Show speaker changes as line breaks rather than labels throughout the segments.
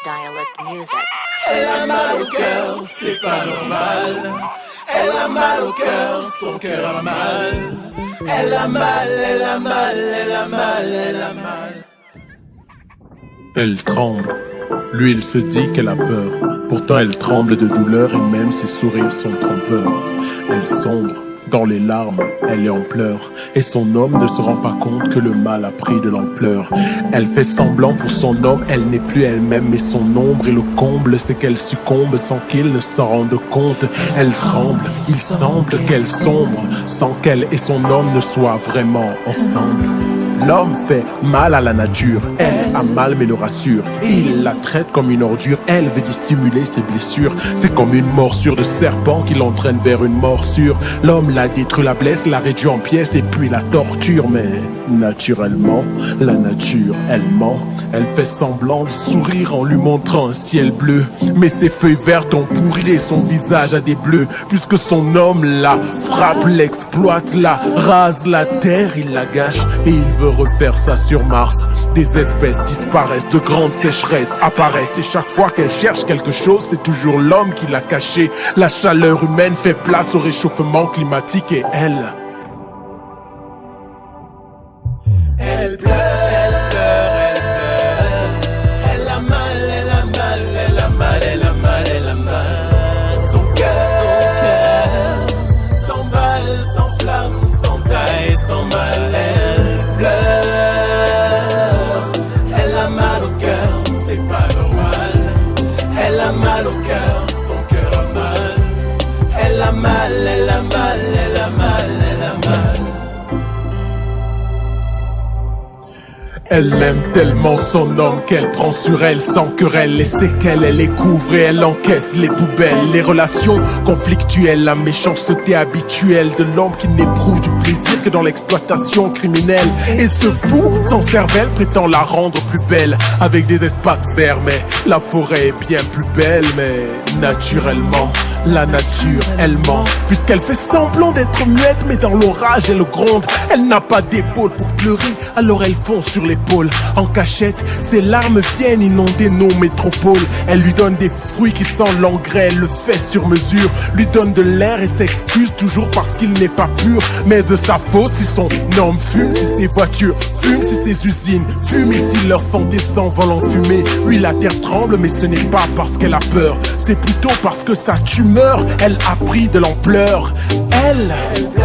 Dialect Music.
Elle a mal au cœur, c'est pas normal. Elle a mal au cœur, son cœur a mal. Elle a mal, elle a mal, elle a mal, elle a mal.
Elle tremble. Lui, il se dit qu'elle a peur. Pourtant, elle tremble de douleur et même ses sourires sont trompeurs. Elle sombre dans les larmes, elle est en pleurs. Et son homme ne se rend pas compte que le mal a pris de l'ampleur. Elle fait semblant pour son homme, elle n'est plus elle-même. Mais son ombre et le comble, c'est qu'elle succombe sans qu'il ne s'en rende compte. Elle tremble, il semble qu'elle sombre, sans qu'elle et son homme ne soient vraiment ensemble. L'homme fait mal à la nature, elle a mal mais le rassure. Et il la traite comme une ordure, elle veut dissimuler ses blessures. C'est comme une morsure de serpent qui l'entraîne vers une morsure. L'homme la détruit, la blesse, la réduit en pièces et puis la torture. Mais naturellement, la nature, elle ment. Elle fait semblant de sourire en lui montrant un ciel bleu. Mais ses feuilles vertes ont pourri et son visage a des bleus. Puisque son homme la frappe, l'exploite, la rase la terre, il la gâche et il veut refaire ça sur Mars. Des espèces disparaissent, de grandes sécheresses apparaissent. Et chaque fois qu'elle cherche quelque chose, c'est toujours l'homme qui l'a caché. La chaleur humaine fait place au réchauffement climatique et elle
pleure, elle pleure, elle pleure. Elle a mal, elle a mal, elle a mal, elle a mal, elle a mal. Son cœur s'emballe, s'enflamme, s'entaille, sans mal. Elle pleure, elle a mal au cœur, c'est pas normal. Elle a mal au cœur, son cœur a mal. Elle a mal, elle a mal, elle a mal, elle a mal.
Elle aime tellement son homme qu'elle prend sur elle sans querelle. Les séquelles, elle les couvre et elle encaisse les poubelles. Les relations conflictuelles, la méchanceté habituelle de l'homme qui n'éprouve du plaisir que dans l'exploitation criminelle. Et ce fou, sans cervelle, prétend la rendre plus belle avec des espaces verts. Mais la forêt est bien plus belle, mais naturellement la nature, elle ment, puisqu'elle fait semblant d'être muette, mais dans l'orage, elle gronde. Elle n'a pas d'épaule pour pleurer, alors elle fond sur l'épaule. En cachette, ses larmes viennent inonder nos métropoles. Elle lui donne des fruits qui sentent l'engrais, elle le fait sur mesure. Lui donne de l'air et s'excuse toujours parce qu'il n'est pas pur. Mais de sa faute si son homme fume, si ses voitures fument, si ses usines fument, et si leur santé s'envole en fumée. Oui, la terre tremble, mais ce n'est pas parce qu'elle a peur, c'est plutôt parce que sa tumeur, elle a pris de l'ampleur. Elle pleure,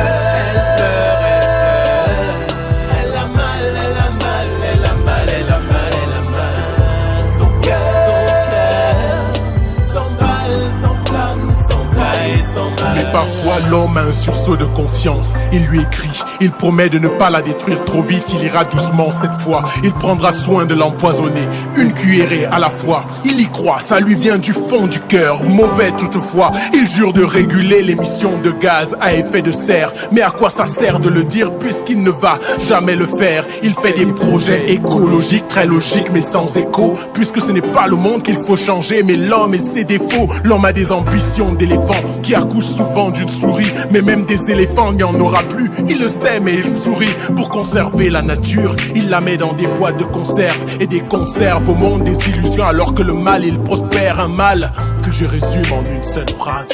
elle a mal, elle a mal, elle a mal, elle a mal, elle a mal. Son cœur s'emballe, s'enflamme, s'entaille, s'emballe. Mais parfois l'homme a un sursaut de conscience. Il lui écrit, il promet de ne pas la détruire trop vite. Il ira doucement cette fois, il prendra soin de l'empoisonner, une cuillerée à la fois. Il y croit, ça lui vient du fond du cœur. Mauvais toutefois, il jure de réguler l'émission de gaz à effet de serre. Mais à quoi ça sert de le dire puisqu'il ne va jamais le faire? Il fait des projets écologiques très logiques mais sans écho, puisque ce n'est pas le monde qu'il faut changer mais l'homme et ses défauts. L'homme a des ambitions d'éléphant qui accouche souvent d'une souris. Mais même des éléphants, il n'y en aura plus. Il le sait mais il sourit. Pour conserver la nature, il la met dans des boîtes de conserve et des conserves au monde des illusions, alors que le mal il prospère. Un mal que je résume en une seule phrase: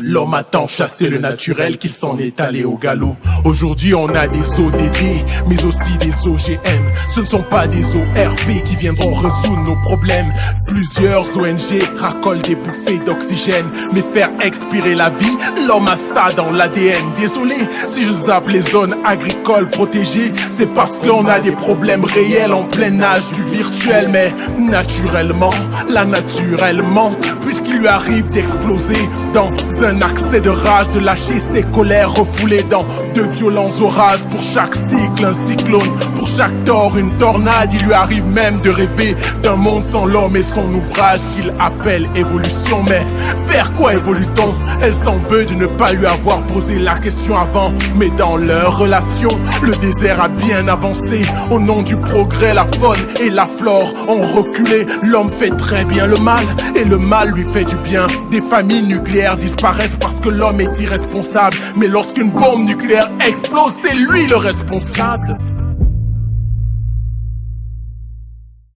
l'homme a tant chassé le naturel qu'il s'en est allé au galop. Aujourd'hui on a des ODD, mais aussi des OGM. Ce ne sont pas des ORP qui viendront résoudre nos problèmes. Plusieurs ONG racolent des bouffées d'oxygène, mais faire expirer la vie, l'homme a ça dans l'ADN. Désolé si je zappe les zones agricoles protégées, c'est parce qu'on a des problèmes réels en plein âge du virtuel. Mais naturellement, la nature elle ment, puisqu'il lui arrive d'exploser dans un accès de rage, de lâcher ses colères refoulées dans de violents orages. Pour chaque cycle un cyclone, pour chaque tort une tornade. Il lui arrive même de rêver d'un monde sans l'homme et son ouvrage qu'il appelle évolution. Mais vers quoi évolue-t-on? Elle s'en veut de ne pas lui avoir posé la question avant. Mais dans leur relation, le désert a bien avancé. Au nom du progrès, la faune et la flore ont reculé. L'homme fait très bien le mal et le mal lui fait du bien. Des familles nucléaires disparaissent parce que l'homme est irresponsable. Mais lorsqu'une bombe nucléaire explose, c'est lui le responsable.